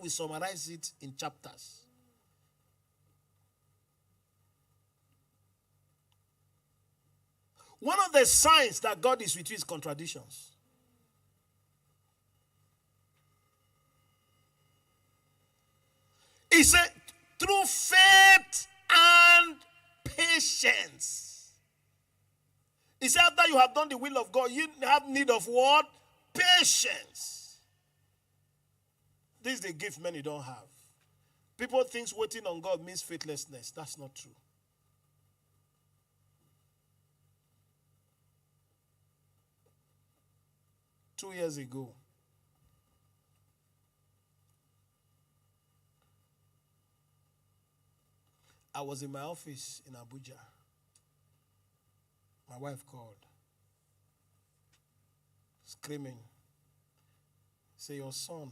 we summarize it in chapters. One of the signs that God is with you is contradictions. He said, through faith and patience. He said, after you have done the will of God, you have need of what? Patience. This is the gift many don't have. People think waiting on God means faithlessness. That's not true. Two years ago, I was in my office in Abuja. My wife called, screaming, say, your son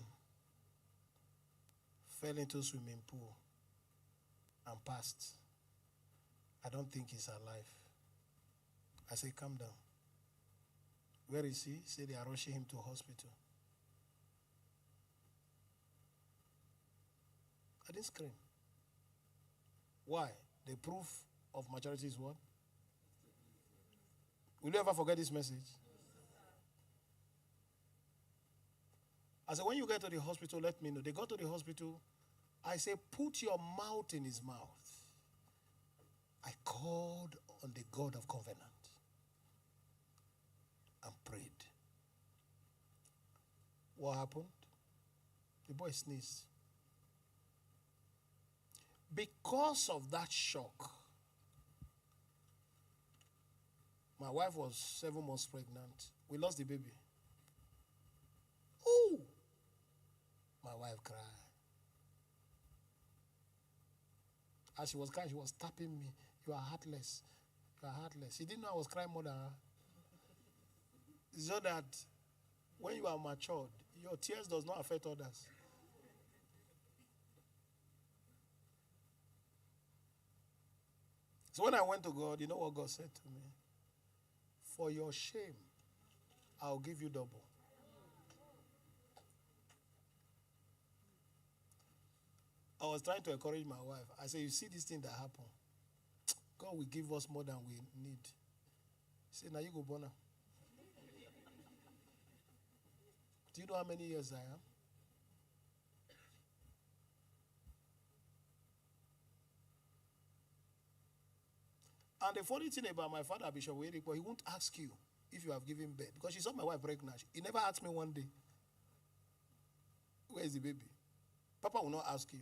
fell into a swimming pool and passed. I don't think he's alive. I said, calm down. Where is he? Say they are rushing him to hospital. I didn't scream. Why? The proof of maturity is what? Will you ever forget this message? I said, when you get to the hospital, let me know. They got to the hospital. I said, put your mouth in his mouth. I called on the God of covenant and prayed. What happened? The boy sneezed. Because of that shock, my wife was 7 months pregnant. We lost the baby. Ooh! My wife cried. As she was crying, she was tapping me. You are heartless. You are heartless. She didn't know I was crying more than her. It's just that when you are matured, your tears does not affect others. So when I went to God, you know what God said to me? For your shame, I'll give you double. I was trying to encourage my wife. I said, you see this thing that happened? God will give us more than we need. She said, now you go born. Do you know how many years I am? And the funny thing about my father, Bishop Weripo, he won't ask you if you have given birth. Because she saw my wife pregnant. He never asked me one day, where is the baby? Papa will not ask you.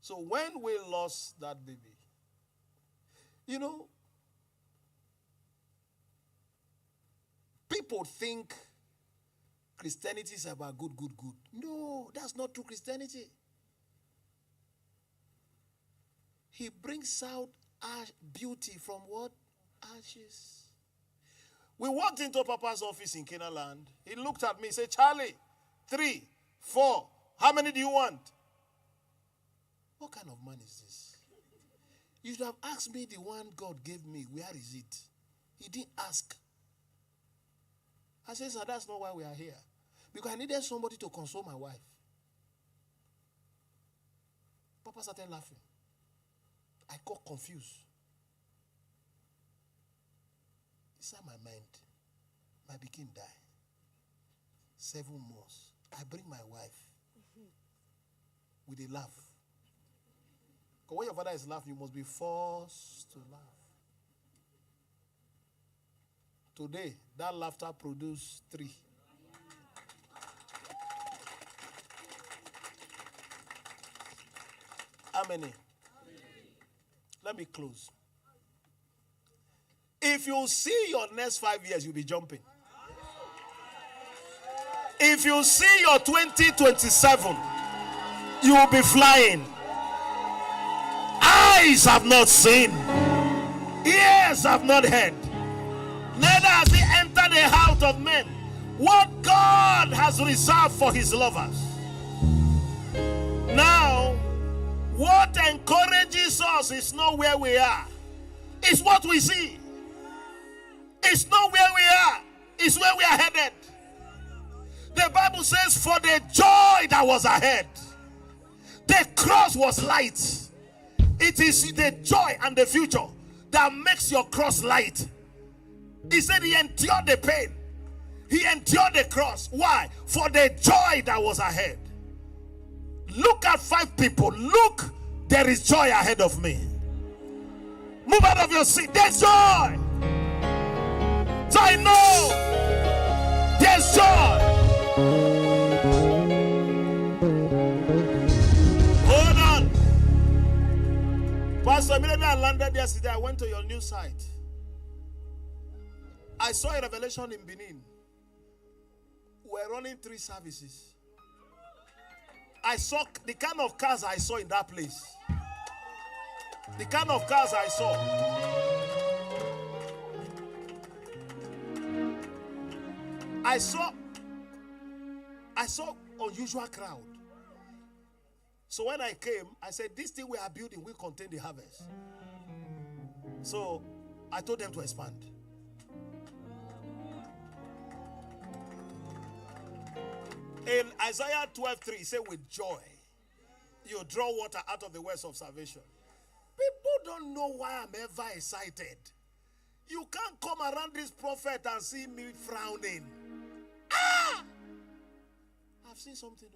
So when we lost that baby, you know, people think Christianity is about good. No, that's not true Christianity. He brings out beauty from what? Ashes. We walked into Papa's office in Canaan land. He looked at me and said, Charlie, 3, 4, how many do you want? What kind of man is this? You should have asked me the one God gave me. Where is it? He didn't ask. I said, sir, that's not why we are here. Because I needed somebody to console my wife. Papa started laughing. I got confused. Inside my mind, my pikin died. 7 months. I bring my wife with a laugh. Because when your father is laughing, you must be forced to laugh. Today, that laughter produced 3. How many? Let me close. If you see your next 5 years, you'll be jumping. If you see your 2027, you will be flying. Eyes have not seen, ears have not heard, neither has it entered the heart of men what God has reserved for his lovers. Now, what encourages us is not where we are. It's what we see. It's not where we are. It's where we are headed. The Bible says, for the joy that was ahead, the cross was light. It is the joy and the future that makes your cross light. He said he endured the pain. He endured the cross. Why? For the joy that was ahead. Look at 5 people. Look, there is joy ahead of me. Move out of your seat. There's joy. So I know there's joy. Hold on. Pastor, immediately I landed yesterday, I went to your new site. I saw a revelation in Benin. We're running 3 services. I saw the kind of cars I saw in that place. The kind of cars I saw. I saw unusual crowd. So when I came, I said, this thing we are building will contain the harvest. So I told them to expand. In Isaiah 12:3, he said, with joy, you draw water out of the wells of salvation. People don't know why I'm ever excited. You can't come around this prophet and see me frowning. I've seen something.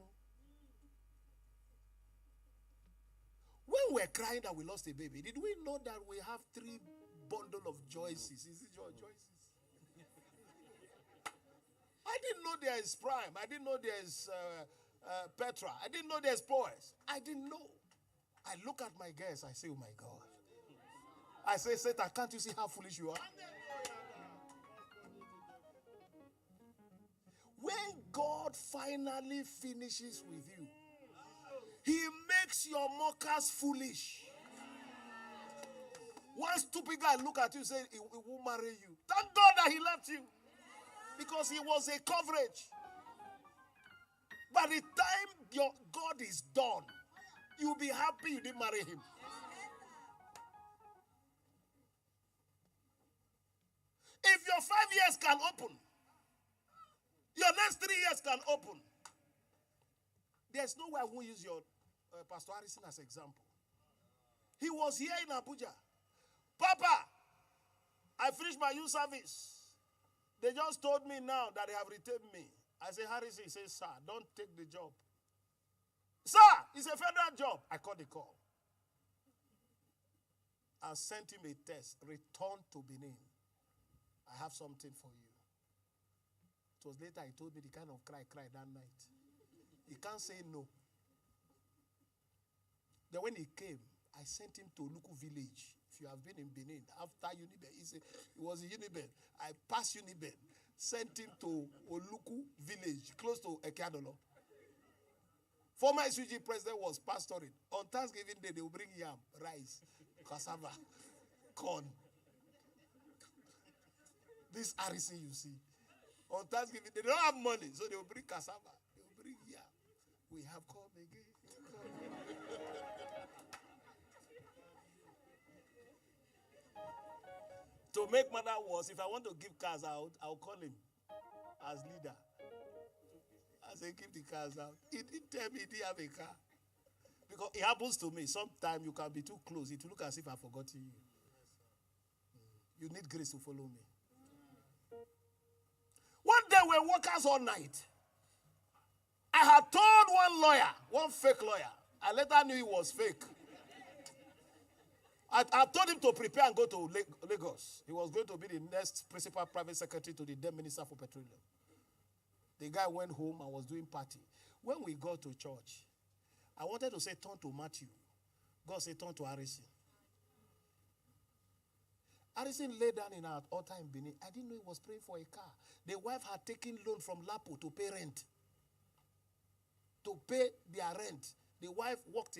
When we're crying that we lost a baby, did we know that we have 3 bundles of Joyces? Is it your Joyces? I didn't know there is Prime. I didn't know there is Petra. I didn't know there's Poise. I didn't know. I look at my girls. I say, oh my God. I say, Satan, can't you see how foolish you are? When God finally finishes with you, he makes your mockers foolish. One stupid guy look at you and say, he won't marry you. Thank God that he left you. Because he was a coverage. By the time your God is done, you'll be happy you didn't marry him. If your 5 years can open, your next 3 years can open. There's no way I won't use your Pastor Harrison as an example. He was here in Abuja. Papa, I finished my youth service. They just told me now that they have retained me. I say, Harrison, he says, sir, don't take the job. Sir, it's a federal job. I called the call. I sent him a test. Return to Benin. I have something for you. It was later he told me the kind of cry I cried that night. He can't say no. Then when he came, I sent him to Oluku village. If you have been in Benin, after Uniben, it was in Uniben. I passed Uniben, sent him to Oluku village, close to Ekeadolo. Former SUG president was pastoring. On Thanksgiving Day, they will bring yam, rice, cassava, corn. This RC you see. On Thanksgiving, they don't have money, so they will bring cassava. They will bring yam. We have come again. To make matter worse, if I want to give cars out, I'll call him as leader. I say, give the cars out. He didn't tell me he didn't have a car. Because it happens to me. Sometimes you can be too close. It will look as if I've forgotten you. You need grace to follow me. One day we were workers all night. I had told one lawyer, one fake lawyer. I later knew he was fake. I told him to prepare and go to Lagos. He was going to be the next principal private secretary to the then Minister for Petroleum. The guy went home and was doing party. When we got to church, I wanted to say turn to Matthew. God said turn to Harrison. Harrison lay down in our altar in Benin. I didn't know he was praying for a car. The wife had taken loan from Lapo to pay rent. To pay their rent. The wife walked in.